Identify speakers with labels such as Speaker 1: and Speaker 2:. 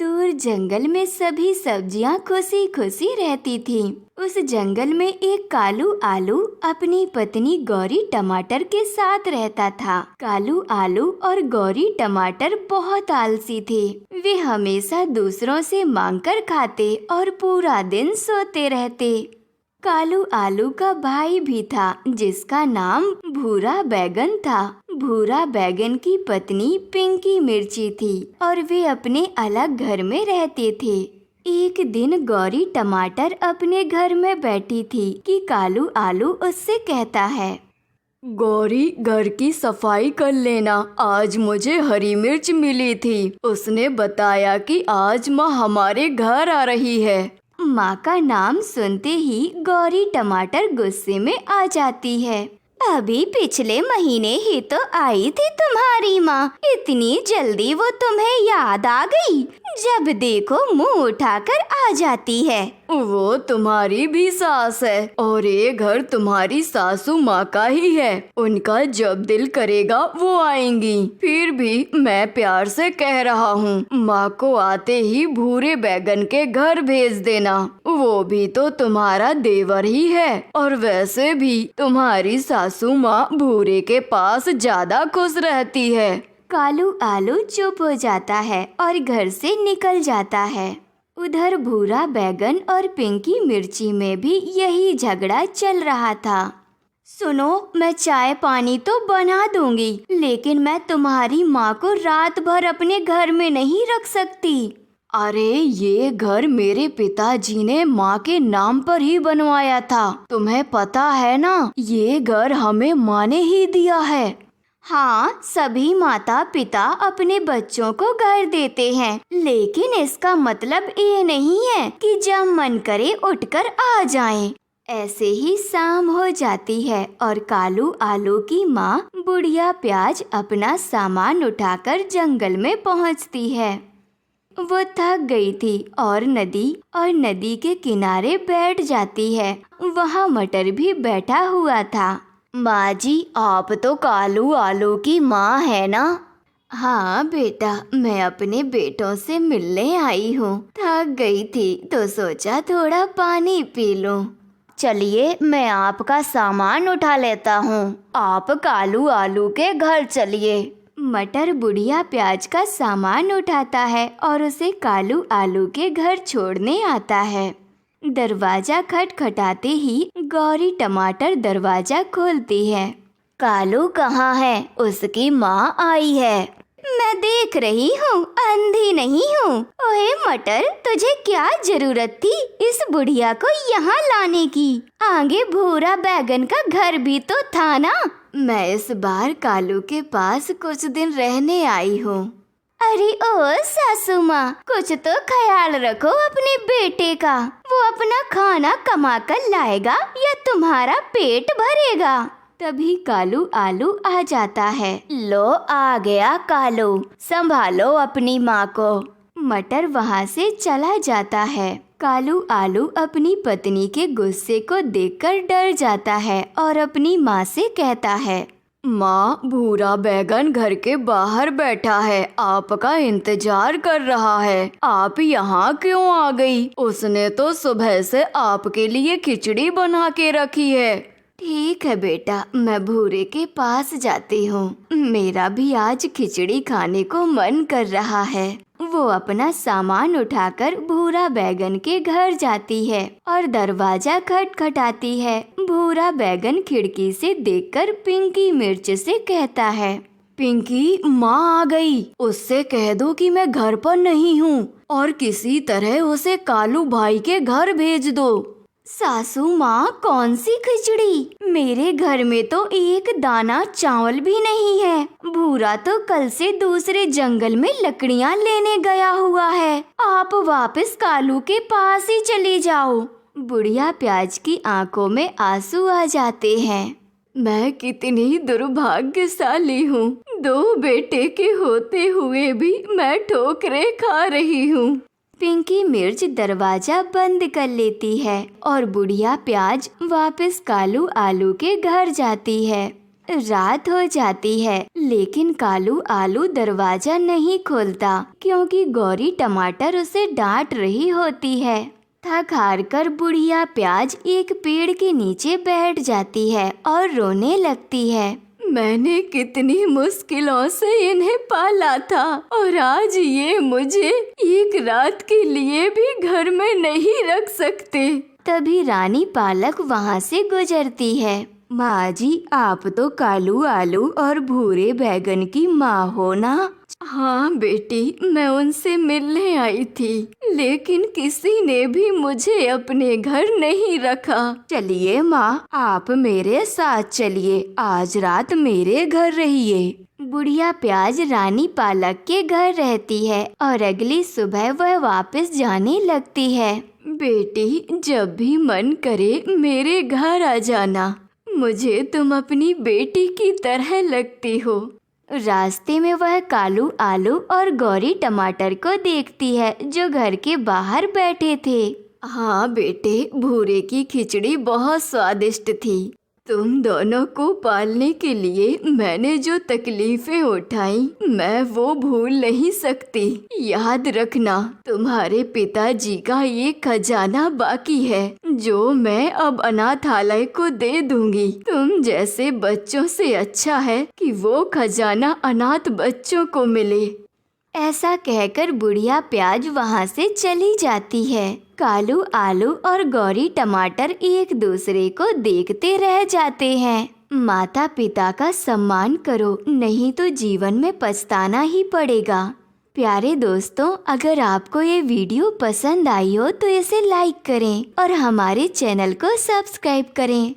Speaker 1: दूर जंगल में सभी सब्जियां खुशी खुशी रहती थीं। उस जंगल में एक कालू आलू अपनी पत्नी गौरी टमाटर के साथ रहता था। कालू आलू और गौरी टमाटर बहुत आलसी थे। वे हमेशा दूसरों से मांगकर खाते और पूरा दिन सोते रहते। कालू आलू का भाई भी था जिसका नाम भूरा बैगन था। भूरा बैगन की पत्नी पिंकी मिर्ची थी और वे अपने अलग घर में रहते थे। एक दिन गौरी टमाटर अपने घर में बैठी थी कि कालू आलू उससे कहता है,
Speaker 2: गौरी, घर की सफाई कर लेना, आज मुझे हरी मिर्च मिली थी। उसने बताया कि आज माँ हमारे घर आ रही है।
Speaker 1: माँ का नाम सुनते ही गौरी टमाटर गुस्से में आ जाती है। अभी पिछले महीने ही तो आई थी तुम्हारी माँ, इतनी जल्दी वो तुम्हें याद आ गई? जब देखो मुंह उठाकर आ जाती है।
Speaker 2: वो तुम्हारी भी सास है और ये घर तुम्हारी सासू माँ का ही है। उनका जब दिल करेगा वो आएंगी। फिर भी मैं प्यार से कह रहा हूँ, माँ को आते ही भूरे बैगन के घर भेज देना। वो भी तो तुम्हारा देवर ही है और वैसे भी तुम्हारी सासू माँ भूरे के पास ज्यादा खुश रहती है।
Speaker 1: कालू आलू चुप हो जाता है और घर से निकल जाता है। उधर भूरा बैगन और पिंकी मिर्ची में भी यही झगड़ा चल रहा था। सुनो, मैं चाय पानी तो बना दूंगी, लेकिन मैं तुम्हारी माँ को रात भर अपने घर में नहीं रख सकती।
Speaker 2: अरे, ये घर मेरे पिताजी ने माँ के नाम पर ही बनवाया था। तुम्हें पता है ना, ये घर हमें माँ ने ही दिया है।
Speaker 1: हाँ, सभी माता पिता अपने बच्चों को घर देते हैं, लेकिन इसका मतलब ये नहीं है कि जब मन करे उठकर आ जाएं। ऐसे ही शाम हो जाती है और कालू आलू की माँ बुढ़िया प्याज अपना सामान उठाकर जंगल में पहुँचती है। वो थक गई थी और नदी के किनारे बैठ जाती है। वहाँ मटर भी बैठा हुआ था।
Speaker 2: माँ जी, आप तो कालू आलू की माँ है ना?
Speaker 1: हाँ बेटा, मैं अपने बेटों से मिलने आई हूँ। थक गई थी तो सोचा थोड़ा पानी पी लूँ।
Speaker 2: चलिए, मैं आपका सामान उठा लेता हूँ। आप कालू आलू के घर चलिए।
Speaker 1: मटर बुढ़िया प्याज का सामान उठाता है और उसे कालू आलू के घर छोड़ने आता है। दरवाजा खटखटाते ही गौरी टमाटर दरवाजा खोलती है।
Speaker 2: कालू कहाँ है? उसकी माँ आई है।
Speaker 1: मैं देख रही हूँ, अंधी नहीं हूँ। ओए मटर, तुझे क्या जरूरत थी इस बुढ़िया को यहाँ लाने की? आगे भूरा बैगन का घर भी तो था ना।
Speaker 2: मैं इस बार कालू के पास कुछ दिन रहने आई हूँ।
Speaker 1: अरे ओ सासू माँ, कुछ तो ख्याल रखो अपने बेटे का। वो अपना खाना कमा कर लाएगा या तुम्हारा पेट भरेगा?
Speaker 2: तभी कालू आलू आ जाता है। लो, आ गया कालू, संभालो अपनी माँ को।
Speaker 1: मटर वहाँ से चला जाता है। कालू आलू अपनी पत्नी के गुस्से को देखकर डर जाता है और अपनी माँ से कहता है,
Speaker 2: माँ, भूरा बैगन घर के बाहर बैठा है, आपका इंतजार कर रहा है। आप यहाँ क्यों आ गई? उसने तो सुबह से आपके लिए खिचड़ी बना के रखी है।
Speaker 1: ठीक है बेटा, मैं भूरे के पास जाती हूँ। मेरा भी आज खिचड़ी खाने को मन कर रहा है। वो अपना सामान उठाकर भूरा बैगन के घर जाती है और दरवाजा खटखटाती है। भूरा बैगन खिड़की से देखकर पिंकी मिर्च से कहता है,
Speaker 2: पिंकी, माँ आ गई। उससे कह दो कि मैं घर पर नहीं हूँ और किसी तरह उसे कालू भाई के घर भेज दो।
Speaker 1: सासू माँ, कौन सी खिचड़ी? मेरे घर में तो एक दाना चावल भी नहीं है। भूरा तो कल से दूसरे जंगल में लकड़ियाँ लेने गया हुआ है। आप वापस कालू के पास ही चली जाओ। बुढ़िया प्याज की आंखों में आंसू आ जाते हैं।
Speaker 2: मैं कितनी दुर्भाग्यशाली हूँ। 2 बेटे के होते हुए भी मैं ठोकरें खा रही हूँ।
Speaker 1: पिंकी मिर्च दरवाजा बंद कर लेती है और बुढ़िया प्याज वापस कालू आलू के घर जाती है। रात हो जाती है, लेकिन कालू आलू दरवाजा नहीं खोलता क्योंकि गौरी टमाटर उसे डांट रही होती है। थक हार कर बुढ़िया प्याज एक पेड़ के नीचे बैठ जाती है और रोने लगती है।
Speaker 2: मैंने कितनी मुश्किलों से इन्हें पाला था और आज ये मुझे एक रात के लिए भी घर में नहीं रख सकते।
Speaker 1: तभी रानी पालक वहाँ से गुजरती है। माँ जी, आप तो कालू आलू और भूरे बैगन की माँ हो ना?
Speaker 2: हाँ बेटी, मैं उनसे मिलने आई थी, लेकिन किसी ने भी मुझे अपने घर नहीं रखा।
Speaker 1: चलिए माँ, आप मेरे साथ चलिए, आज रात मेरे घर रहिए। बुढ़िया प्याज रानी पालक के घर रहती है और अगली सुबह वह वापस जाने लगती है।
Speaker 2: बेटी, जब भी मन करे मेरे घर आ जाना, मुझे तुम अपनी बेटी की तरह लगती हो।
Speaker 1: रास्ते में वह कालू आलू और गौरी टमाटर को देखती है जो घर के बाहर बैठे थे।
Speaker 2: हाँ बेटे, भूरे की खिचड़ी बहुत स्वादिष्ट थी। तुम दोनों को पालने के लिए मैंने जो तकलीफें उठाई, मैं वो भूल नहीं सकती। याद रखना, तुम्हारे पिताजी का ये खजाना बाकी है जो मैं अब अनाथालय को दे दूंगी। तुम जैसे बच्चों से अच्छा है कि वो खजाना अनाथ बच्चों को मिले।
Speaker 1: ऐसा कहकर बुढ़िया प्याज वहाँ से चली जाती है। कालू आलू और गौरी टमाटर एक दूसरे को देखते रह जाते हैं। माता पिता का सम्मान करो, नहीं तो जीवन में पछताना ही पड़ेगा। प्यारे दोस्तों, अगर आपको ये वीडियो पसंद आई हो तो इसे लाइक करें और हमारे चैनल को सब्सक्राइब करें।